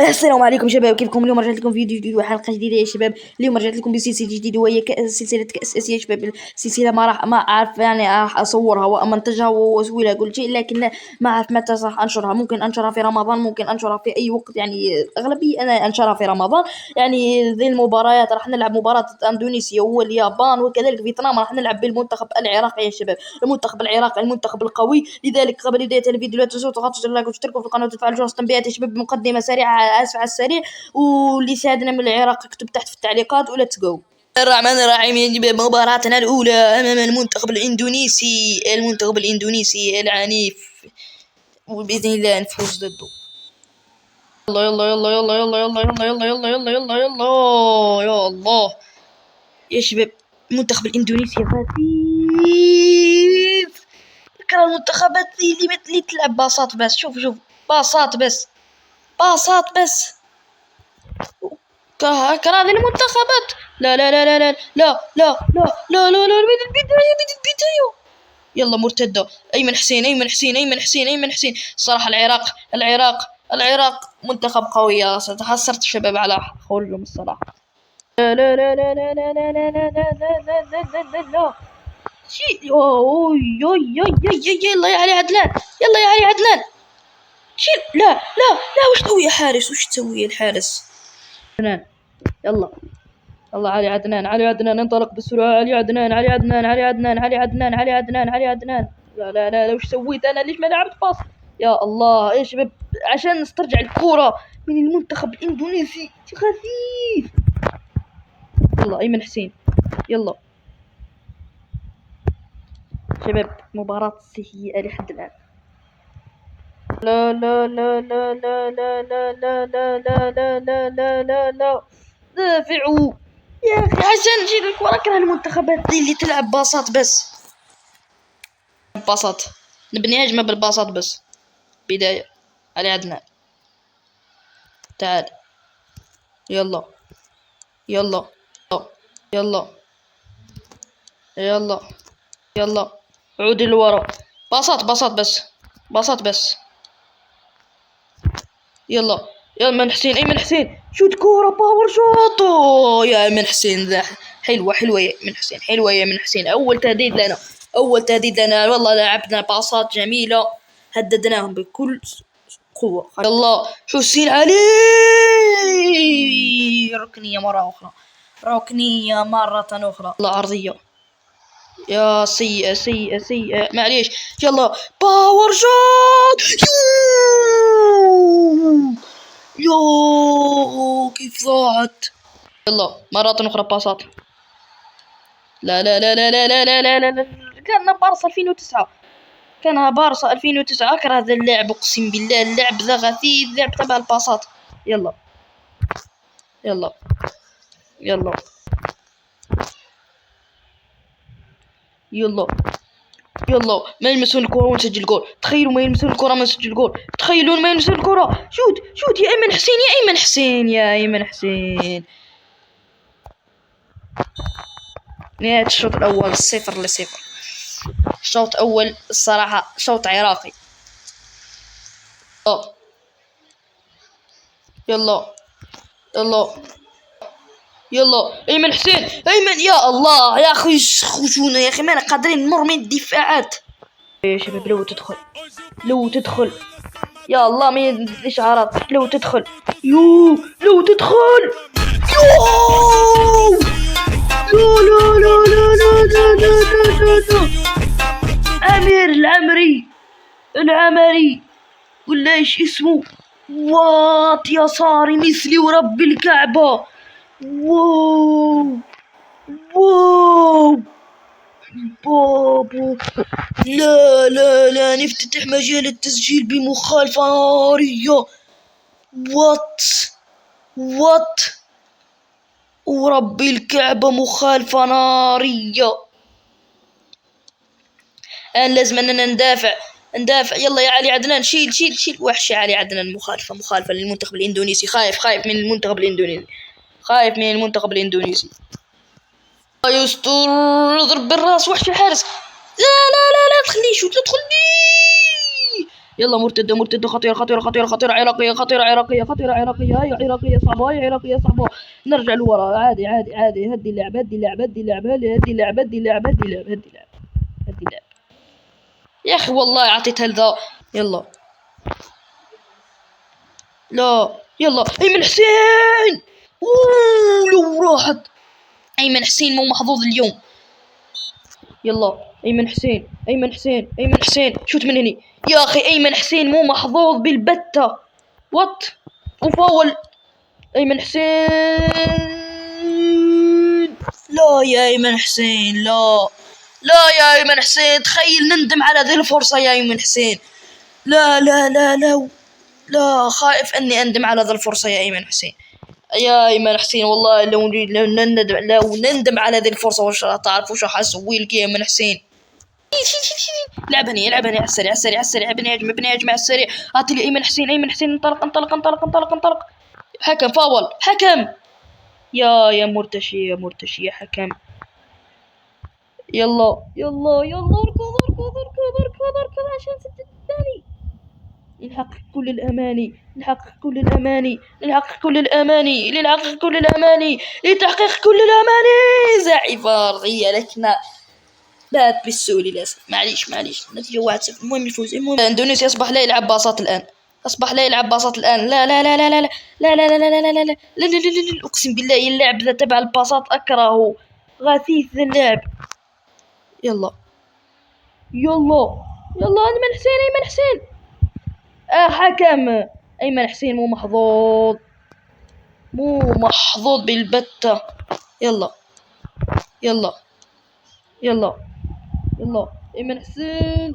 السلام عليكم شباب، كيفكم؟ اليوم رجعت لكم فيديو جديد وحلقه جديده يا شباب. اليوم رجعت لكم بسلسله جديده وهي سلسله كأس اسيا يا شباب. السلسله ما اعرف يعني راح اصورها وامنتجها واسوي لها كل شيء، لكن ما اعرف متى راح انشرها. ممكن انشرها في رمضان، ممكن انشرها في اي وقت، يعني اغلبيه انا انشرها في رمضان. يعني ذي المباريات راح نلعب مباراه اندونيسيا واليابان، وكذلك فيتنام راح نلعب بالمنتخب العراقي يا شباب. المنتخب العراقي المنتخب القوي. لذلك قبل بدايه الفيديو لا تنسوا تضغطوا اللايك وتشتركوا في القناه وتفعلوا جرس التنبيهات يا شباب. مقدمه سريعه اسف على السريع. واللي ساعدنا من العراق اكتب تحت في التعليقات وليتس جو. الرحمن الرحيم. يجب مباراتنا الأولى أمام المنتخب الإندونيسي العنيف، وبإذن الله نفوز ضده. يلا يلا يلا يلا يلا يلا يلا يلا يلا يلا يلا يلا يا الله يا شباب. المنتخب الإندونيسي خفيف. كره المنتخبات اللي تلعب باصات بس. شوف باصات بس، باصات بس. كره هذه المنتخبات. لا لا لا لا لا لا لا لا لا لا لا من البداية من البداية. يلا مرتدة. أيمن حسين أيمن حسين أيمن حسين أيمن حسين. الصراحة العراق منتخب قوي. تحسرت الشباب على خروجهم الصراحة. لا لا لا لا لا لا لا لا لا لا لا لا لا لا لا شيء. اوي يلا يا علي عدنان، يلا يا علي عدنان. شيل. لا لا لا، وش تسوي يا حارس؟ وش تسوي يا الحارس؟ عدنان يلا. يلا علي عدنان، علي عدنان انطلق بسرعة. علي عدنان علي عدنان علي عدنان علي عدنان علي عدنان علي عدنان. لا لا لا، وش سويت انا؟ ليش ما لعبت باص؟ يا الله يا شباب، عشان نسترجع الكورة من المنتخب الاندونيسي خفيف. يلا ايمن حسين يلا. شباب مباراة سيئة لحد الآن. لا لا لا لا لا لا لا لا لا لا لا لا لا لا لا. دافعوا يا أخي عشان نشيل الكرة. أكره المنتخبات دي اللي تلعب باصات بس. باصات، نبني هجمة بالباصات بس. بداية علي عدنان، تعال يلا يلا يلا يلا يلا. عودي لورا. باصات بس، باصات بس. يلا يا ايمن حسين ايمن حسين. شوت كورة باور شوت. يا ايمن حسين ذا. حلوة يا ايمن حسين، حلوة يا ايمن حسين. أول تهديد لنا والله. لعبنا باصات جميلة، هددناهم بكل قوة. يلا حسين علي. ركنية مرة أخرى، ركنية مرة أخرى. الله عرضية يا سيئة معليش. يلا باور شوت. يو كيف ضاعت. يلا مرة أخرى باصات. لا لا لا لا لا لا لا لا لا لا. كان بارسا 2009، كان بارسا 2009. أكره هذا اللعب أقسم بالله. اللعب ذا غثيث، لعب تبع الباصات. يلا يلا يلا يلا يلا. ما يلمسون الكرة ونسجل جول. تخيلوا ما يلمسون الكرة ما نسجل جول. تخيلون ما يلمسون الكرة. شوت يا ايمن حسين يا ايمن حسين يا ايمن حسين. نهاية الشوط الأول 0-0. الشوط الأول الصراحة شوط عراقي. يلا يلا يلا ايمن حسين ايمن. يا الله يا اخي خشونا يا اخي، ما قادرين نمر من الدفاعات يا شباب. لو تدخل يا الله ما الاشعارات. لو تدخل لو تدخل يو. لا لا لا لا لا لا لا لا لا. امير العمري ولا ايش اسمه. وات يساري مثلي ورب الكعبة. واو واو بابو. لا لا لا، نفتتح مجال التسجيل بمخالفة نارية. وات ورب الكعبة مخالفة نارية. الآن لازم أننا ندافع. يلا يا علي عدنان. شيل وحش يا علي عدنان. مخالفة للمنتخب الإندونيسي. خايف من المنتخب الإندونيسي. يستر. ضرب بالراس وحش الحارس. لا لا لا لا تخليه شوت. لا تخليه. يلا مرتدة مرتدة خطيرة خطيرة خطيرة خطيرة عراقية خطيرة عراقية خطيرة عراقية. هاي عراقية صعبة هاي عراقية صعبة. نرجع لورا عادي عادي عادي. هدي اللعب هدي اللعب هدي اللعب هدي اللعب هدي اللعب هدي اللعب هدي اللعب هدي اللعب. يا أخي والله عطيتها لذا. يلا لا يلا أيمن حسين. أوه لو راحت. أيمن حسين مو محظوظ اليوم. يلا أيمن حسين أيمن حسين أيمن حسين شوت من هني. يا أخي أيمن حسين مو محظوظ بالبتة. وات وفاول أيمن حسين. لا يا أيمن حسين لا لا يا أيمن حسين. تخيل نندم على ذي الفرصة يا أيمن حسين. لا لا لا لا لا خايف أني أندم على ذي الفرصة يا أيمن حسين. يا أيمن حسين والله لو نندم على ذي الفرصة وش تعرف وش راح أسوي لك يا أيمن حسين. لعبني على السريع على السريع على السريع. ابن هجم على السريع. أعطي لي أيمن حسين أيمن حسين انطلق انطلق انطلق انطلق انطلق. حكم فاول حكم. يا مرتشي يا مرتشي يا حكم. يلا يلا يلا اركض اركض اركض اركض اركض عشان سجل الثاني. لنحقق كل الأماني نحقق كل الأماني نحقق كل الأماني لنحقق كل الأماني لتحقيق كل الأماني. زعفار غيالتنا بات بالسوء للأسف. معليش نتيجة 1-0. المهم الفوز. المهم اندونيسيا أصبح لا يلعب باصات الآن. أصبح لا يلعب باصات الآن. لا لا لا لا لا لا لا لا لا لا لا لا لا لا. أقسم بالله اللعب ذا تبع الباصات أكرهه. غثيث ذا اللعب. يلا يلا يلا أيمن حسين أيمن حسين. حكم أيمن حسين مو محظوظ مو محظوظ بالبتة. يلا يلا يلا يلا أيمن حسين.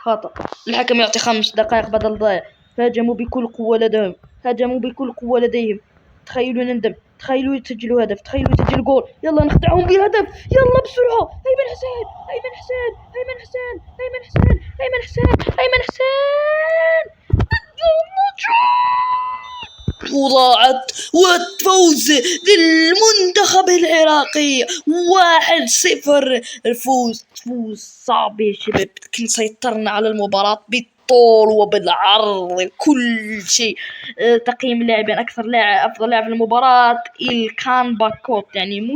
خطأ. الحكم يعطي 5 دقائق بدل ضايع. هاجموا بكل قوة لديهم. هاجموا بكل قوة لديهم. تخيلوا نندم. تخيلوا يسجلوا هدف. تخيلوا يسجلوا جول. يلا نخدعهم بهدف. يلا بسرعة. أيمن حسين أيمن حسين أيمن حسين أيمن حسين أيمن حسين أيمن حسين. وضاعت والفوز للمنتخب العراقي 1-0. الفوز فوز صعب يا شباب. كنا سيطرنا على المباراة بالطول وبالعرض كل شيء. تقييم اللاعبين أفضل لاعب في المباراة الكان باكوت يعني مو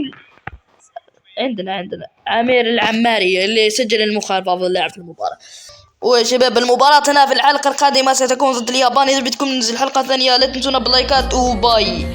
عندنا عامر العماري اللي سجل المخالفة أفضل لاعب في المباراة. وشباب المباراة هنا في الحلقة القادمة ستكون ضد اليابان. إذا بدكم ننزل حلقة ثانية لا تنسونا باللايكات وباي.